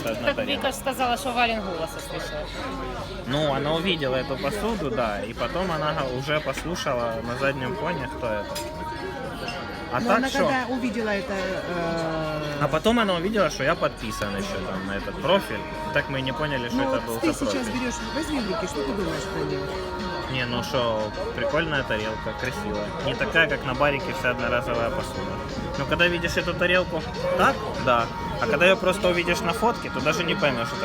это на Как тарелку. Вика сказала, что Вален голос услышала. Ну, она увидела эту посуду, да, и потом она уже послушала на заднем фоне, кто это. А Но так она что? когда увидела это... А потом она увидела, что я подписан еще там на этот профиль. Так мы и не поняли, что Ну это вот был ты за сейчас профиль. берешь, возьми в руки, что ты думаешь про нее? Не, ну что, прикольная тарелка, красивая. Не такая, как на барике, вся одноразовая посуда. Но когда видишь эту тарелку так, да. А когда ее просто увидишь на фотке, то даже не поймешь, что это